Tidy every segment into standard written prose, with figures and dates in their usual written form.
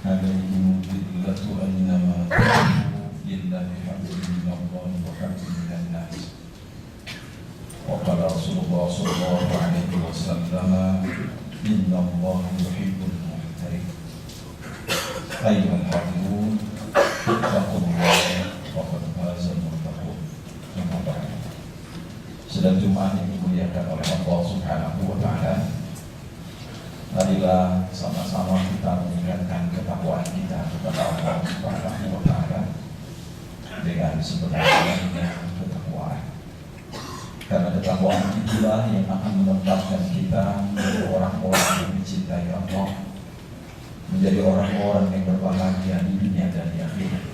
عليهم الذلة أينما تكونوا لله حمد من الله وحمد من وقال رسول الله صلى الله عليه وسلم إن الله يحب المحترف. أيها الحاضرون اتقوا الله وقد فاز المتقون. Sedang Jumat yang dimuliakan oleh Allah Subhanahu wa Ta'ala, marilah sama-sama kita meningkatkan ketakwaan kita kepada Allah Subhanahu wa Ta'ala dengan sebenarnya ketakwaan. Karena ketakwaan itulah yang akan menempatkan kita menjadi orang-orang yang dicintai Allah, menjadi orang-orang yang berbahagia di dunia dan di akhirat.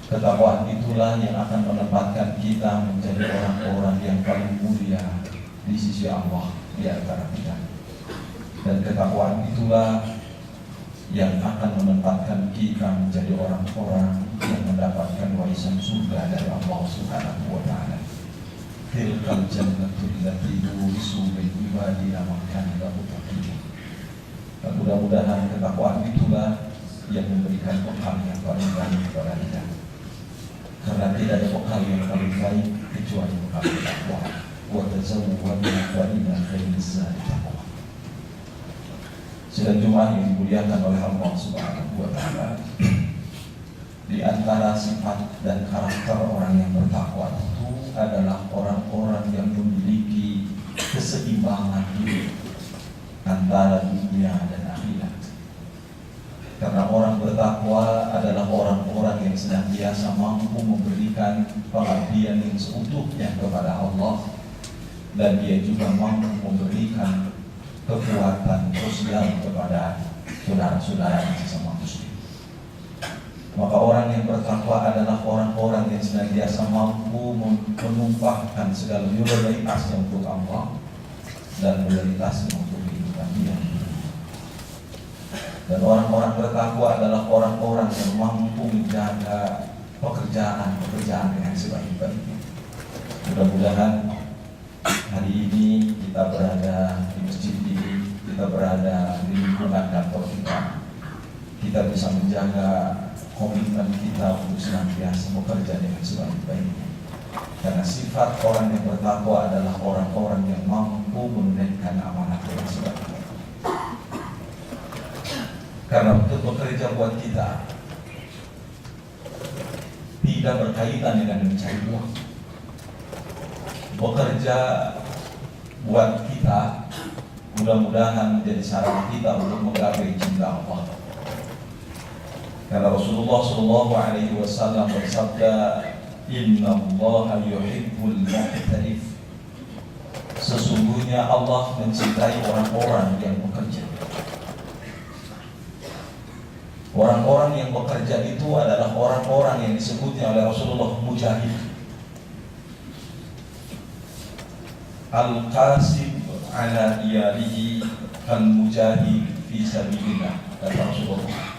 Ketakwaan itulah yang akan menempatkan kita menjadi orang-orang yang paling mulia di sisi Allah di antara kita. Dan ketakwaan itulah yang akan menempatkan kita menjadi orang-orang yang mendapatkan warisan surga dari Allah Subhanahu wa Ta'ala. Tilkal jannatul lati nurisu min ibadina man kana lahu taqwa. Dan mudah-mudahan ketakwaan itulah yang memberikan bekal yang paling baik kepada kita. Karena tidak ada bekal yang paling baik kecuali bekal takwa. Wa tazawwadu fa inna khairaz zadi taqwa. Sedang Jumat yang dimuliakan oleh Allah Subhanahu wa Ta'ala, di antara sifat dan karakter orang yang bertakwa itu adalah orang-orang yang memiliki keseimbangan hidup antara dunia dan akhirat. Karena orang bertakwa adalah orang-orang yang senantiasa mampu memberikan pengabdian yang seutuhnya kepada Allah, dan dia juga mampu memberikan kekuatan sosial kepada saudara-saudara sesama muslim. Maka orang yang bertakwa adalah orang-orang yang senantiasa mampu menumpahkan segala loyalitasnya untuk Allah dan loyalitasnya untuk kehidupan dia. Dan orang-orang bertakwa adalah orang-orang yang mampu menjaga pekerjaan dengan sebaik-baiknya. Mudah-mudahan hari ini kita berada di masjid ini, kita berada di lingkungan kantor kita bisa menjaga komitmen kita untuk senantiasa bekerja dengan sebaik-baiknya. Karena sifat orang yang bertakwa adalah orang-orang yang mampu menunaikan amanah dengan sebaik-baiknya. Karena untuk bekerja buat kita tidak berkaitan dengan mencari uang. Bekerja buat kita mudah-mudahan menjadi sarana kita untuk menggapai cinta Allah. Karena Rasulullah Shallallahu Alaihi Wasallam bersabda, Inna Allah yuhibbul muhtarif. Sesungguhnya Allah mencintai orang-orang yang bekerja. Orang-orang yang bekerja itu adalah orang-orang yang disebutnya oleh Rasulullah mujahid. Al-qasib ala iyalihi al-mujahid fi sabilillah, kata Rasulullah.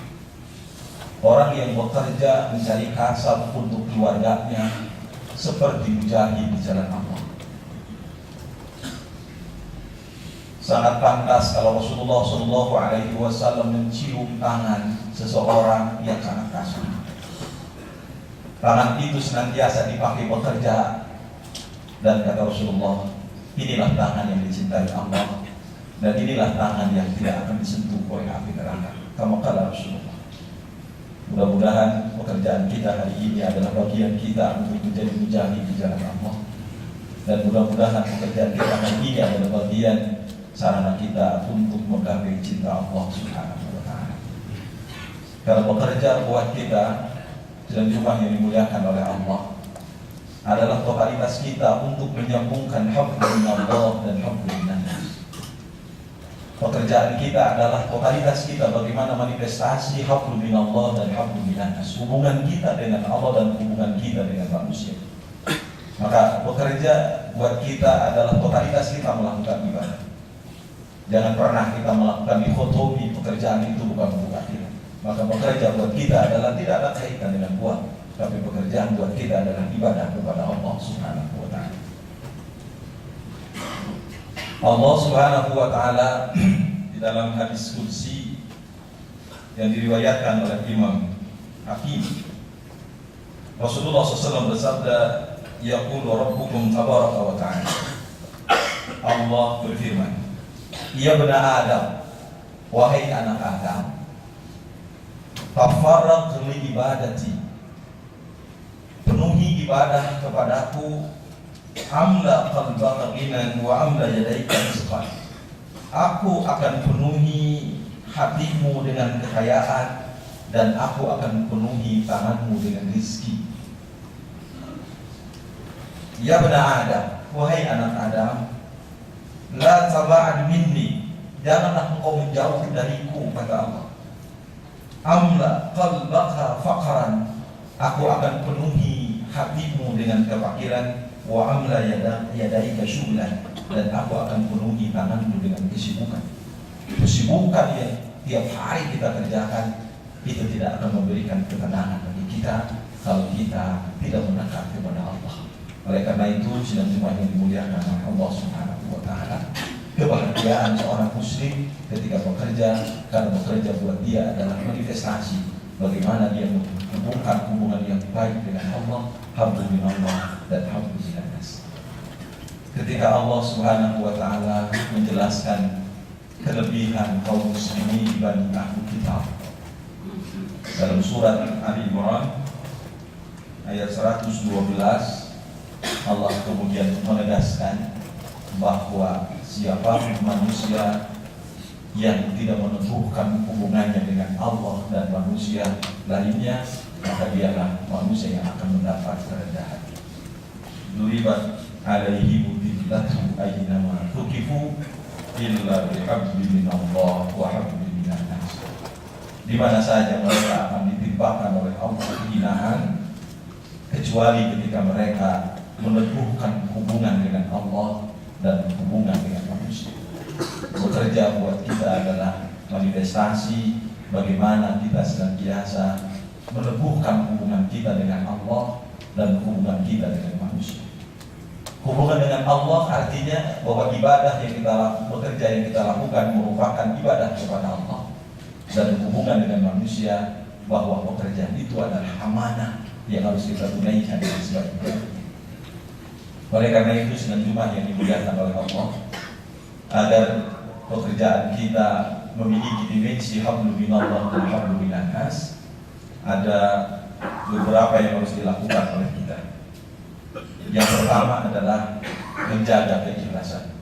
Orang yang bekerja mencari kasab untuk keluarganya seperti mujahid di jalan Allah. Sangat pantas kalau Rasulullah Shallallahu Alaihi Wasallam mencium tangan seseorang yang sangat kasar. Tangan itu senantiasa dipakai bekerja, dan kata Rasulullah, inilah tangan yang dicintai Allah, dan inilah tangan yang tidak akan disentuh oleh api neraka. Kama kala Rasulullah. Mudah-mudahan pekerjaan kita hari ini adalah bagian kita untuk menjadi mujahid di jalan Allah, dan mudah-mudahan pekerjaan kita hari ini adalah bagian sarana kita untuk menggapai cinta Allah Subhanahu wa Ta'ala. Karena bekerja buat kita dan jumlah yang dimuliakan oleh Allah adalah totalitas kita untuk menyambungkan hablum minallah dan hablum minannas. Pekerjaan kita adalah totalitas kita bagaimana manifestasi hablum minallah dan hablum minannas, hubungan kita dengan Allah dan hubungan kita dengan manusia. Maka bekerja buat kita adalah totalitas kita melakukan ibadah. Jangan pernah kita melakukan dikotomi pekerjaan itu bukan untuk akhirat. Maka bekerja buat kita adalah tidak ada kaitan dengan uang, tapi pekerjaan buat kita adalah ibadah kepada Allah Subhanahu wa Ta'ala. Allah Subhanahu wa Ta'ala di dalam hadis qudsi yang diriwayatkan oleh Imam Hakim, Rasulullah SAW bersabda, yaqulu rabbukum tabaraka wa ta'ala. Allah berfirman, ya bani Adam, wahai anak Adam, tafarraq li ibadati, penuhi ibadah kepadaku, amla qalbaka ghinan wa amla yadaika rizqan. Aku akan penuhi hatimu dengan kekayaan, dan aku akan penuhi tanganmu dengan rizki. Ya bani Adam, wahai anak Adam, la taba'ad minni, janganlah engkau menjauh dariku, kata Allah. Amla qalbaka faqran, aku akan penuhi hatimu dengan kefakiran, wa amla yadaika syughlan, dan aku akan penuhi tanganmu dengan kesibukan. Kesibukan yang tiap hari kita kerjakan itu tidak akan memberikan ketenangan bagi kita kalau kita tidak mendekat kepada Allah. Oleh karena itu, sidang Jumat yang dimuliakan oleh Allah Subhanahu wa Ta'ala, kebahagiaan seorang muslim ketika bekerja, karena bekerja buat dia adalah manifestasi bagaimana dia menghubungkan hubungan yang baik dengan Allah, hablu minallah dan hablu minannas. Ketika Allah Subhanahu wa Ta'ala menjelaskan kelebihan kaum muslimin dibanding ahli kitab dalam surat Ali Imran ayat 112, Allah kemudian menegaskan bahwa siapa manusia yang tidak meneguhkan hubungannya dengan Allah dan manusia lainnya, maka dialah manusia yang akan mendapat kerendahan. Duribat alaihi mudillatu aynama tuqifu illa bihabli minallah wa habli minannas. Di mana saja mereka akan ditimpakan oleh Allah kehinaan, kecuali ketika mereka meneguhkan hubungan dengan Allah dan hubungan dengan manusia. Bekerja buat kita adalah manifestasi bagaimana kita senantiasa meneguhkan hubungan kita dengan Allah dan hubungan kita dengan manusia. Hubungan dengan Allah artinya bahwa ibadah yang kita bekerja yang kita lakukan merupakan ibadah kepada Allah, dan hubungan dengan manusia bahwa pekerjaan itu adalah amanah yang harus kita tunaikan dengan sebaik-baiknya. Oleh karena itu, sidang Jumat yang dimuliakan oleh Allah, agar pekerjaan kita memiliki dimensi hablu minallah dan hablu minannas, ada beberapa yang harus dilakukan oleh kita. Yang pertama adalah menjaga keikhlasan.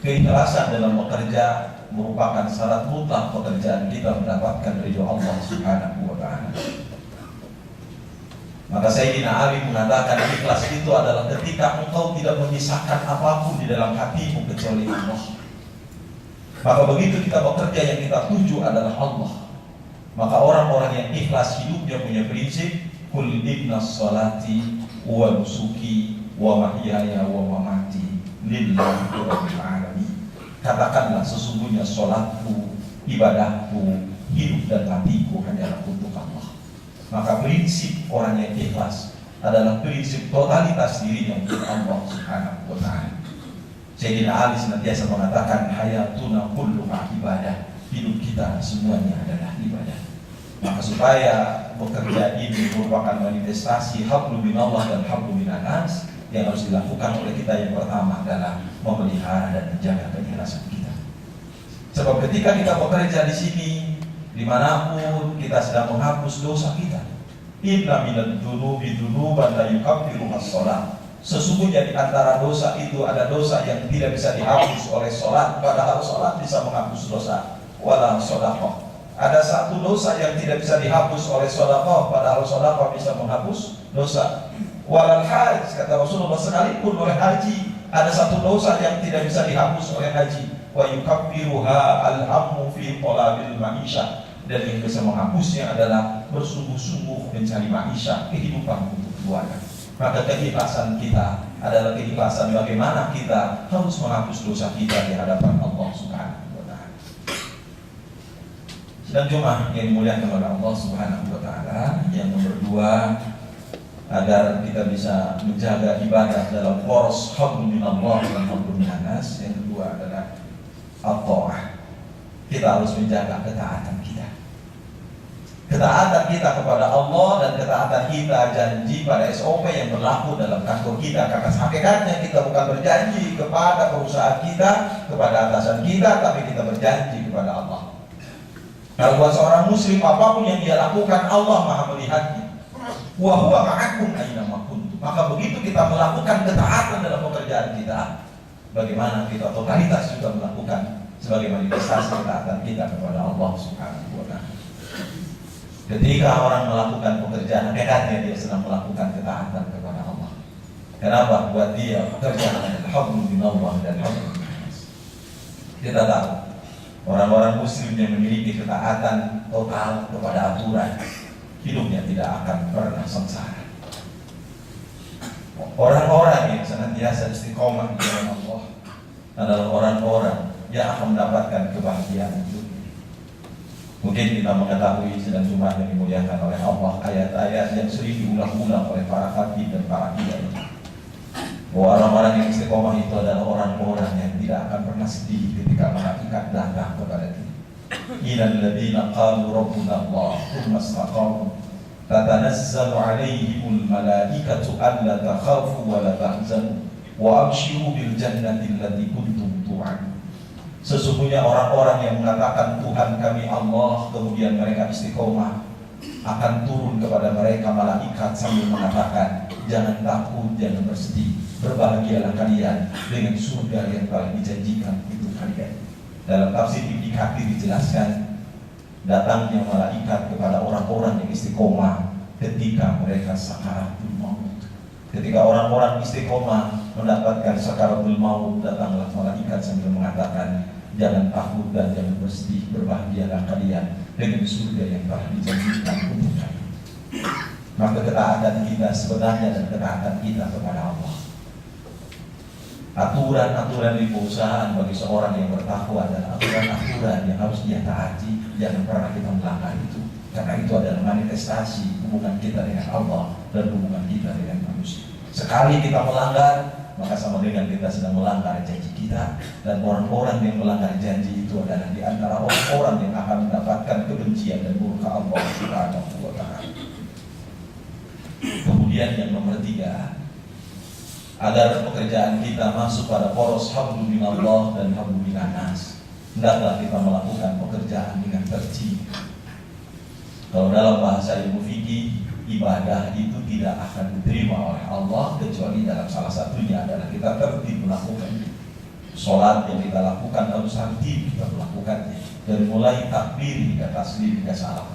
Keikhlasan dalam bekerja merupakan syarat mutlak pekerjaan kita mendapatkan ridho Allah Subhanahu wa Ta'ala. Maka Sayyidina Ali mengatakan ikhlas itu adalah ketika engkau tidak menyisakan apapun di dalam hatimu kecuali Allah. Maka begitu kita bekerja yang kita tuju adalah Allah, maka orang-orang yang ikhlas hidupnya punya prinsip kul inna sholati wa nusuki wa mahyaya wa mamati lillahi rabbil alamin. Katakanlah sesungguhnya sholatku, ibadahku, hidup dan matiku hanyalah untuk Allah. Maka prinsip orang yang ikhlas adalah prinsip totalitas dirinya untuk Allah Subhanahu wa Ta'ala. Sayyidina Ali senantiasa mengatakan hayatuna kulluha ibadah, hidup kita semuanya adalah ibadah. Maka supaya bekerja ini merupakan manifestasi hablu minallah dan hablu minannas, yang harus dilakukan oleh kita yang pertama adalah memelihara dan menjaga keikhlasan kita. Sebab ketika kita bekerja di sini, dimanapun kita sedang menghapus dosa kita. Inna minad dzunubi dzunuban la yukaffiruha shalah. Sesungguhnya di antara dosa itu ada dosa yang tidak bisa dihapus oleh sholat, padahal sholat bisa menghapus dosa. Wala shadaqah. Ada satu dosa yang tidak bisa dihapus oleh shadaqah, padahal shadaqah bisa menghapus dosa. Walal hajj, kata Rasulullah, sekalipun oleh haji ada satu dosa yang tidak bisa dihapus oleh haji. Wa yukaffiruha al-hammu fi talabil ma'isyah, dan yang bisa menghapusnya adalah bersungguh-sungguh mencari ma'isyah, kehidupan untuk keluarga. Maka keikhlasan kita adalah keikhlasan bagaimana kita harus menghapus dosa kita di hadapan Allah Subhanahu wa Ta'ala. Sedang Jumat yang dimuliakan oleh Allah Subhanahu wa Ta'ala, yang nomor 2, agar kita bisa menjaga ibadah dalam poros hablu minallah dan hablu minannas. Yang kedua adalah at-ta'ah. Kita harus menjaga ketaatan kita. Ketaatan kita kepada Allah dan ketaatan kita janji pada SOP yang berlaku dalam kantor kita. Karena hakikatnya kita bukan berjanji kepada perusahaan kita, kepada atasan kita, tapi kita berjanji kepada Allah. Kalau buat seorang muslim, apapun yang dia lakukan, Allah Maha melihatnya. Wa huwa ma'akum aina ma kuntum. Maka begitu kita melakukan ketaatan dalam pekerjaan kita, bagaimana kita totalitas juga melakukan sebagai manifestasi ketaatan kita kepada Allah Subhanahu wa Ta'ala. Ketika orang melakukan pekerjaan, hakikatnya dia sedang melakukan ketaatan kepada Allah. Kenapa? Buat dia pekerjaan adalah hablum minallah dan hablum minas. Kita tahu orang-orang muslim yang memiliki ketaatan total kepada aturan, hidupnya tidak akan pernah sengsara. Orang-orang yang senantiasa istiqomah di jalan Allah adalah orang-orang yang akan mendapatkan kebahagiaan itu. Mungkin kita mengetahui sedang Jumat yang dimuliakan oleh Allah, ayat-ayat yang sering diulang-ulang oleh para khatib dan para kiai. Bahwa orang-orang yang istiqomah itu adalah orang-orang yang tidak akan pernah sedih ketika malaikat datang kepada dia. Ilal ladzina qalu rabbuna Allah tsumma istaqamu tatanazzalu 'alaihimul malaikatu alla takhafu wa la tahzanu wa abshiru bil jannati allati kuntum tu'adun. Sesungguhnya orang-orang yang mengatakan Tuhan kami Allah, kemudian mereka istiqomah, akan turun kepada mereka malaikat sambil mengatakan, jangan takut, jangan bersedih, berbahagialah kalian dengan surga yang telah dijanjikan untuk kalian. Dalam tafsir Ibnu Katsir dijelaskan datangnya malaikat kepada orang-orang yang istiqomah ketika mereka sakaratul maut. Ketika orang-orang istiqomah mendapatkan sakaratul maut, datanglah malaikat sambil mengatakan, jangan takut dan jangan bersedih, berbahagialah kalian dengan surga yang telah dijanjikan untuk kalian. Maka ketaatan kita sebenarnya dan ketaatan kita kepada Allah. Aturan-aturan di perusahaan bagi seorang yang bertakwa adalah aturan-aturan yang harus dia taati. Jangan pernah kita melanggar itu, karena itu adalah manifestasi hubungan kita dengan Allah dan hubungan kita dengan manusia. Sekali kita melanggar, maka sama dengan kita sedang melanggar janji kita. Dan orang-orang yang melanggar janji itu adalah di antara orang-orang yang akan mendapatkan kebencian dan murka Allah Subhanahu wa Ta'ala. Kemudian yang nomor 3, agar pekerjaan kita masuk pada poros hablum minallah dan hablum minannas, hendaklah kita melakukan pekerjaan dengan tertib. Kalau dalam bahasa ilmu fikih, ibadah itu tidak akan diterima oleh Allah kecuali dalam salah satunya adalah kita tertib melakukannya. Sholat yang kita lakukan harus tertib kita melakukannya, dari mulai takbir hingga taslim hingga salam.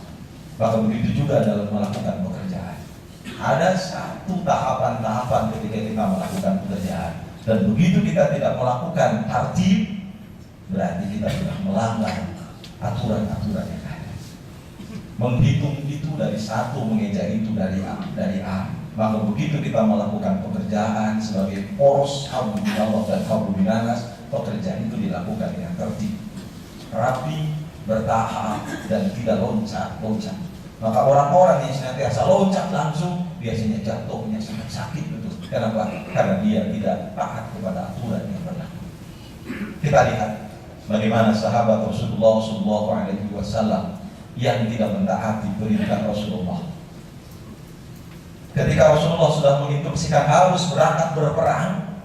Maka begitu juga dalam melakukan pekerjaan. Ada satu tahapan-tahapan ketika kita melakukan pekerjaan, dan begitu kita tidak melakukan tertib, berarti kita sudah melanggar aturan-aturan yang ada. Menghitung itu dari 1, mengeja itu dari A. Maka begitu kita melakukan pekerjaan sebagai poros hablum minallah dan hablum minannas, pekerjaan itu dilakukan dengan tertib, rapi, bertahap, dan tidak loncat-loncat. Maka orang-orang yang senantiasa loncat langsung biasanya jatuhnya sangat sakit betul. Kenapa? Karena dia tidak taat kepada aturan yang berlaku. Kita lihat bagaimana sahabat Rasulullah SAW yang tidak mentaati perintah Rasulullah. Ketika Rasulullah sudah menginstruksikan harus berangkat berperang,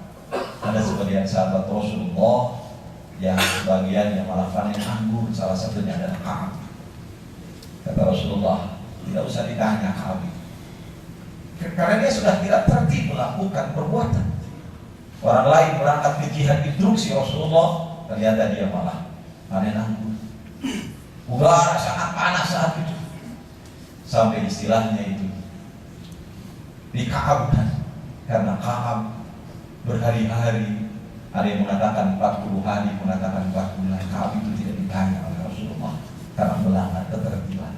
ada sebagian sahabat Rasulullah yang sebagiannya malah panen anggur, salah satunya adalah Ka'ab. Kata Rasulullah, tidak usah ditanya Ka'ab, karena dia sudah tidak tertib melakukan perbuatan. Orang lain berangkat ke jihad instruksi Rasulullah, ternyata dia malah panen anggur. Udara sangat panas saat itu, sampai istilahnya itu dika'abkan, karena Ka'ab berhari-hari, ada yang mengatakan 40 hari, mengatakan 40 hari. Ka'ab itu tidak ditanya oleh Rasulullah karena melanggar ketertiban.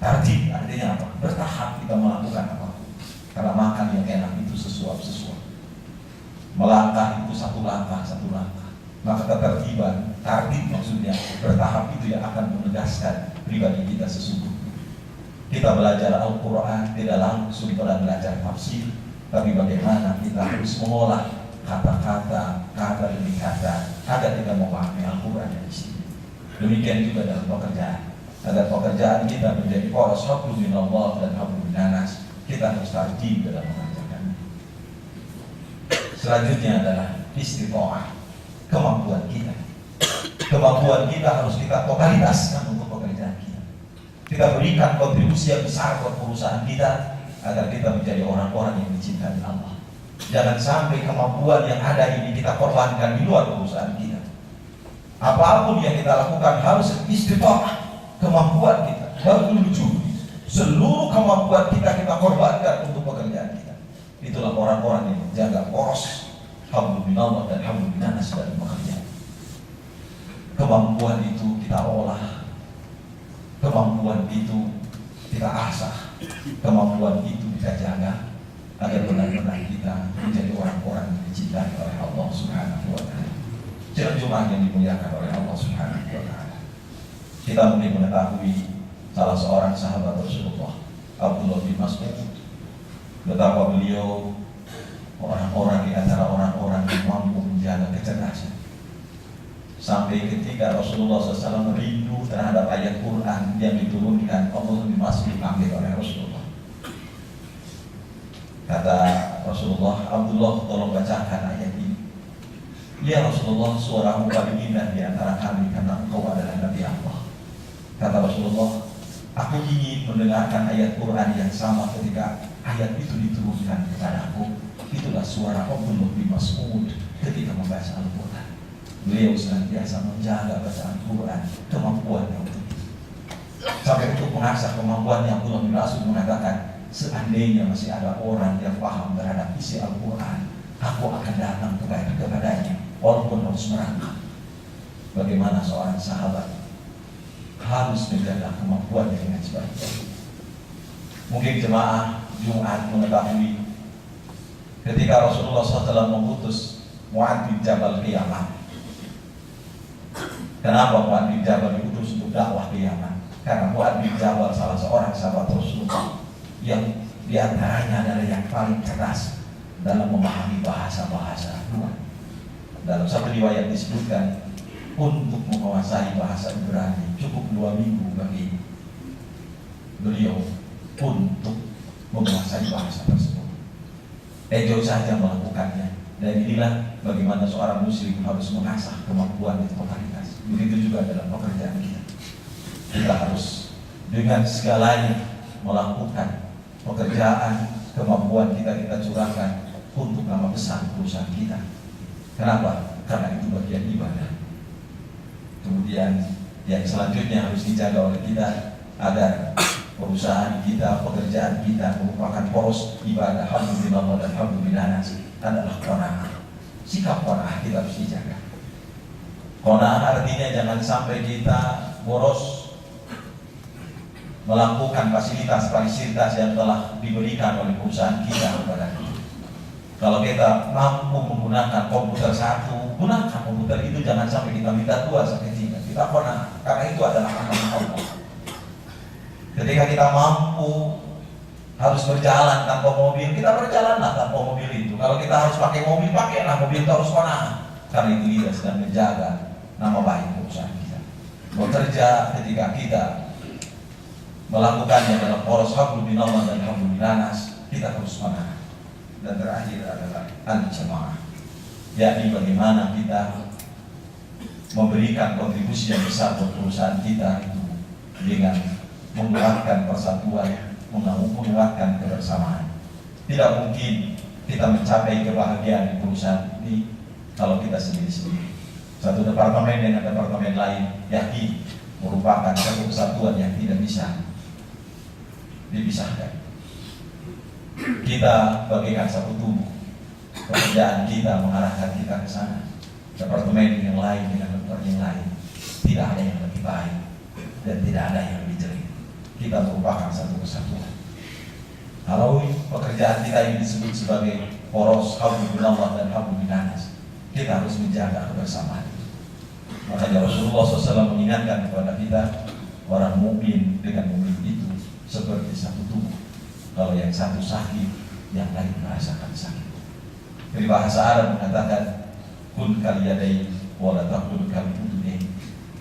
Tertib artinya apa? Bertahap kita melakukan apa? Karena makan yang enak itu sesuap-sesuap, melangkah itu satu langkah. Maka ketertiban, tertib maksudnya bertahap itu yang akan menegaskan pribadi kita sesungguhnya. Kita belajar Al-Quran tidak langsung pada belajar tafsir, tapi bagaimana kita harus mengolah kata-kata, kata demi kata, agar kita memahami Al-Quran dari sini. Demikian juga dalam pekerjaan. Agar pekerjaan kita menjadi poros hablum minallah dan hablum minanas, kita harus rajin dalam mengerjakannya. Selanjutnya adalah istiqomah, kemampuan kita. Kemampuan kita harus kita totalitaskan untuk pekerjaan kita. Kita berikan kontribusi yang besar buat perusahaan kita agar kita menjadi orang-orang yang dicintai Allah. Jangan sampai kemampuan yang ada ini kita korbankan di luar perusahaan kita. Apapun yang kita lakukan harus istiqomah. Kemampuan kita harus menuju seluruh kemampuan kita korbankan untuk pekerjaan kita. Itulah orang-orang yang menjaga poros hablum minallah dan hablum minanas dalam pekerjaan. Kemampuan itu kita olah, kemampuan itu kita asah, kemampuan itu kita jaga agar benar-benar kita menjadi orang-orang yang dicintai oleh Allah Subhanahu wa Ta'ala. Sidang Jumat yang dimuliakan oleh Allah Subhanahu wa Ta'ala. Kita mungkin mengetahui salah seorang sahabat Rasulullah, Abdullah bin Mas'ud, betapa beliau orang-orang di antara orang-orang yang mampu menjaga kecerdasan. Sampai ketika Rasulullah SAW rindu terhadap ayat Quran yang diturunkan, Abdullah bin Mas'ud dipanggil oleh Rasulullah. Kata Rasulullah, Abdullah tolong bacakan ayat ini. Ya Rasulullah, suaramu paling indah di antara kami karena engkau adalah Nabi Allah. Kata Rasulullah, aku ingin mendengarkan ayat Quran yang sama ketika ayat itu diturunkan kepadaku. Itulah suara Abdullah bin Mas'ud ketika membaca Al-Quran. Beliau senantiasa menjaga bacaan Quran, kemampuannya untuk itu. Sampai untuk mengasah kemampuannya, Abdullah bin Mas'ud mengatakan, seandainya masih ada orang yang paham terhadap isi Al-Quran, aku akan datang kepadanya, walaupun harus merangkak. Bagaimana seorang sahabat harus menjaga kemampuannya dengan sebaik-baiknya. Mungkin jemaah Jumat mengetahui ketika Rasulullah SAW mengutus Mu'adz bin Jabal ke Yaman. Kenapa Mu'adz bin Jabal diutus untuk dakwah ke Yaman? Karena Mu'adz bin Jabal salah seorang sahabat Rasulullah yang diantaranya adalah yang paling cerdas dalam memahami bahasa-bahasa luar. Dalam satu riwayat disebutkan, untuk menguasai bahasa Ibrani cukup 2 minggu bagi beliau untuk menguasai bahasa tersebut. Jauh saja melakukannya. Dan inilah bagaimana seorang muslim harus mengasah kemampuan dan totalitas. Begitu juga dalam pekerjaan kita. Kita harus dengan segalanya melakukan pekerjaan, kemampuan kita curahkan untuk nama besar perusahaan kita. Kenapa? Karena itu bagian ibadah. Kemudian yang selanjutnya harus dijaga oleh kita agar perusahaan kita, pekerjaan kita merupakan poros ibadah alhamdulillah dan alhamdulillah adalah qanaah. Sikap qanaah kita harus dijaga. Qanaah artinya jangan sampai kita boros melakukan fasilitas yang telah diberikan oleh perusahaan kita kepada kita. Kalau kita mampu menggunakan komputer satu, gunakan komputer itu, jangan sampai kita minta 2 sampai 3. Kita qanaah, karena itu adalah amanah Allah. Ketika kita mampu harus berjalan tanpa mobil, kita berjalanlah tanpa mobil itu. Kalau kita harus pakai mobil, pakailah mobil itu, harus qanaah. Karena itu kita sedang menjaga nama baik perusahaan kita. Bekerja ketika kita melakukannya dalam poros hablum minallah dan hablum minanas, kita harus qanaah. Dan terakhir adalah al-jamaah, yakni bagaimana kita memberikan kontribusi yang besar buat perusahaan kita itu dengan menguatkan persatuan, menguatkan kebersamaan. Tidak mungkin kita mencapai kebahagiaan di perusahaan ini kalau kita sendiri-sendiri. Satu departemen dengan departemen lain yakin merupakan satu kesatuan yang tidak bisa dipisahkan. Kita bagaikan satu tubuh. Pekerjaan kita mengarahkan kita ke sana. Departemen yang lain dengan departemen yang lain, tidak ada yang lebih baik dan tidak ada yang lebih jelek. Kita merupakan satu kesatuan. Kalau pekerjaan kita ini disebut sebagai poros hablum minallah dan hablum minanas, kita harus menjaga kebersamaan. Makanya Rasulullah SAW mengingatkan kepada kita, orang mukmin dengan mukmin itu seperti satu tubuh. Kalau yang satu sakit, yang lain merasakan sakit. Dari bahasa Arab mengatakan, kun kaliyadain wala taqul kalbudunain.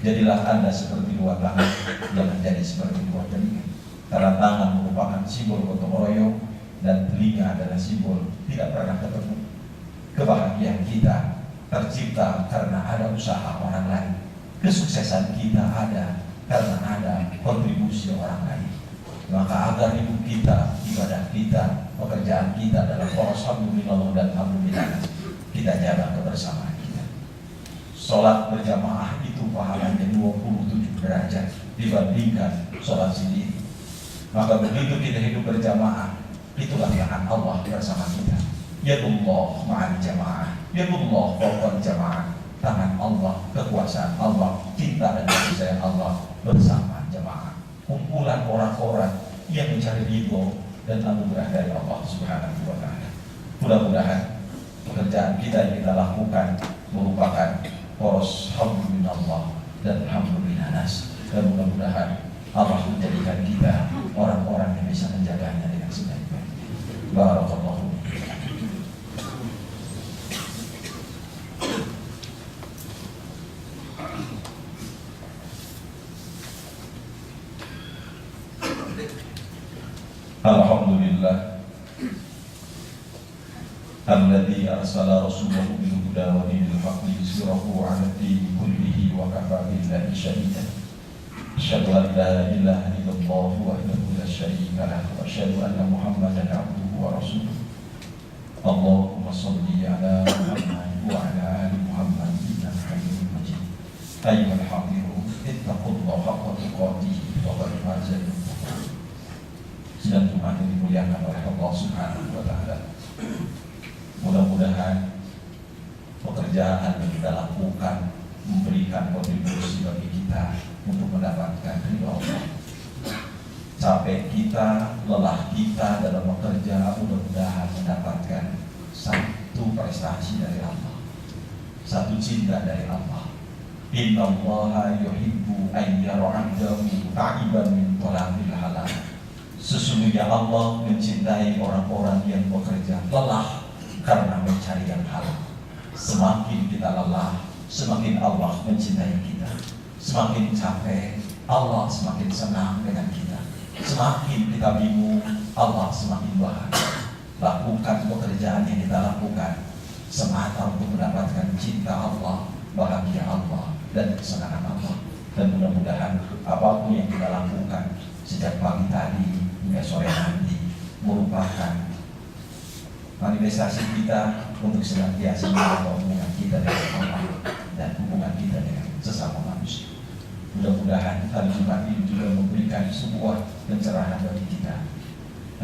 Jadilah Anda seperti dua tangan, jangan jadi seperti dua telinga. Karena tangan merupakan simbol gotong royong dan telinga adalah simbol tidak pernah ketemu. Kebahagiaan kita tercipta karena ada usaha orang lain. Kesuksesan kita ada karena ada kontribusi orang lain. Maka agar hidup kita, ibadah kita, pekerjaan kita dalam poros hamdulillah dan alhamdulillah, kita jaga kebersamaan kita. Sholat berjamaah itu pahalanya 27 derajat dibandingkan sholat sendiri. Maka begitu kita hidup berjamaah, itulah tangan Allah bersama kita. Yadullah ma'al jamaah, yadullah fawqal jamaah. Tangan Allah, kekuasaan Allah, cinta dan kasih sayang Allah bersama jamaah. Kumpulan orang-orang yang mencari ridho dan anugerah dari Allah Subhanahu wa Ta'ala. Mudah-mudahan pekerjaan kita yang kita lakukan merupakan poros hamdulillah dan alhamdulillah, dan mudah-mudahan Allah menjadikan kita orang-orang yang bisa menjaganya dengan sebaik-baiknya. Barakallahu. Alhamdulillah alladzi arsala rasulahu bil huda wa dinil haqqi liyuzhirahu 'ala ad-dini kullihi wa kafa billahi shahidan. Asyhadu an la ilaha illallah wahdahu la syarika lahu wa asyhadu anna Muhammadan 'abduhu wa rasuluh. Allahumma shalli 'ala Muhammad wa 'ala ali Muhammad innaka Hamidum Majid. Ayyuhal hadirun ittaqullaha haqqa tuqatih wa qad faza al-muttaqun. Sidang Jumat yang dimuliakan oleh Allah Subhanahu wa Ta'ala. Mudah-mudahan pekerjaan yang kita lakukan memberikan kontribusi bagi kita untuk mendapatkan ridha Allah. Capek kita, lelah kita dalam bekerja, mudah-mudahan mendapatkan satu prestasi dari Allah, satu cinta dari Allah. Innallaha yuhibbu an yara 'abdahu ta'iban min talabil halal. Sesungguhnya Allah mencintai orang-orang yang bekerja lelah karena mencari yang halal. Semakin kita lelah, semakin Allah mencintai kita. Semakin capek, Allah semakin senang dengan kita. Semakin kita bingung, Allah semakin bahagia. Lakukan pekerjaan yang kita lakukan semata untuk mendapatkan cinta Allah, bahagia Allah, dan kesenangan Allah. Dan mudah-mudahan apapun yang kita lakukan sejak pagi tadi hingga sore nanti merupakan manifestasi kita untuk senantiasa menjaga hubungan kita dengan Allah dan hubungan kita dengan sesama manusia. Mudah-mudahan hari Jumat ini juga memberikan sebuah pencerahan bagi kita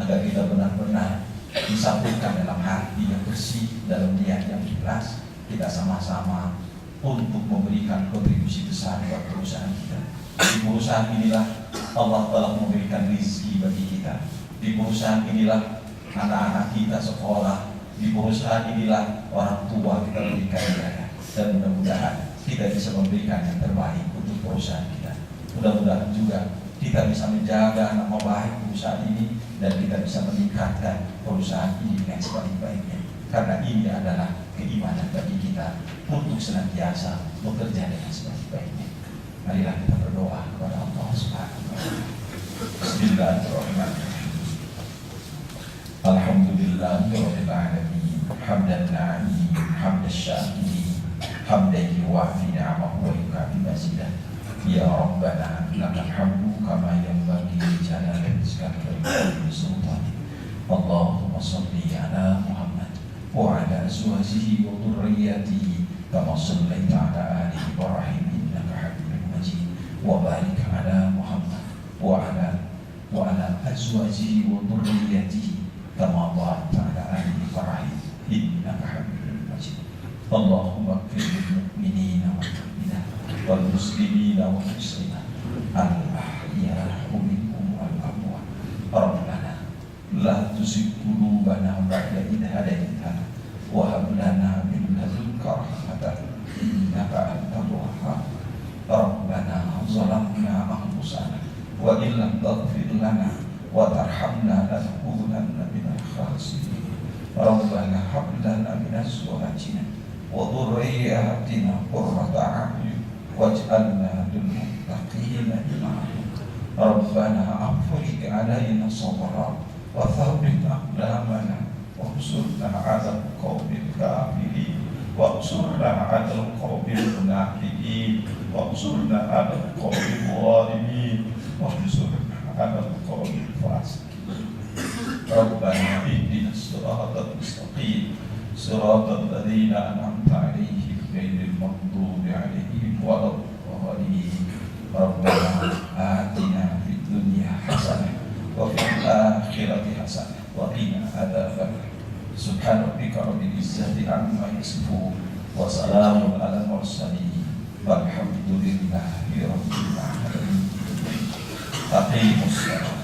agar kita benar-benar disatukan dalam hati yang bersih, dalam niat yang ikhlas. Kita sama-sama untuk memberikan kontribusi besar buat perusahaan kita. Di perusahaan inilah Allah telah memberikan rezeki bagi kita. Di perusahaan inilah anak-anak kita sekolah. Di perusahaan inilah orang tua kita berikan ibadah. Dan mudah-mudahan kita bisa memberikan yang terbaik untuk perusahaan kita. Mudah-mudahan juga kita bisa menjaga nama baik perusahaan ini dan kita bisa meningkatkan perusahaan ini dengan sebaik-baiknya. Karena ini adalah keimanan bagi kita untuk senantiasa bekerja dengan sebaik-baiknya. Marilah kita berdoa kepada Allah Subhanahu wa Ta'ala. Bismillahirrahmanirrahim. Alhamdulillahirabbil alamin. Hamdan na'imin, hamdan syakirin, hamdan yuwafi ni'amahu wa yukafi mazidah. Ya Rabbana lakal hamdu kama yanbaghi li jalali wajhika wa sultanik. Allahumma shalli ala Muhammad wa ala azwajihi wa dhurriyyatihi kama shallaita ala ali Ibrahim innaka Hamidum Majid. Wa barik ala Muhammad wa ala azwajihi wa dhurriyyatihi kama barakta ala ali Ibrahim innaka Hamidum Majid. Allahumma ighfir lil mu'minina wal mu'minat wal muslimina wal muslimat al-ahya'i minhum wal amwat. Rabbana la tuzigh qulubana ba'da idh hadaytana wa hab lana min ladunka rahmatan innaka antal wahhab. Rabbana zalamna anfusana wa in lam taghfir lana wa tarhamna lanakunanna minal khasirin. Rabbana hab lana min azwajina wa dhurriyyatina qurrata a'yun waj'alna lil muttaqina imama. Rabbana afrigh 'alaina sabra wa thabbit aqdamana wansurna 'alal qawmil kafirin wansurna 'alal qawmil munafiqin wansurna 'alal qawmil zalimin wansurna 'alal qawmil fasiqin. Rabbana ihdinas siratal mustaqim siratal ladzina an'amta 'alaihim ghairil maghdubi 'alaihim waladdallin. Rabbana atina fid dunya hasanah wa fil akhirati hasanah wa qina adzabannar. Subhana rabbika rabbil izzati amma yasifun wa salamun alal mursalin walhamdulillahi rabbil alamin. Aqimus shalah.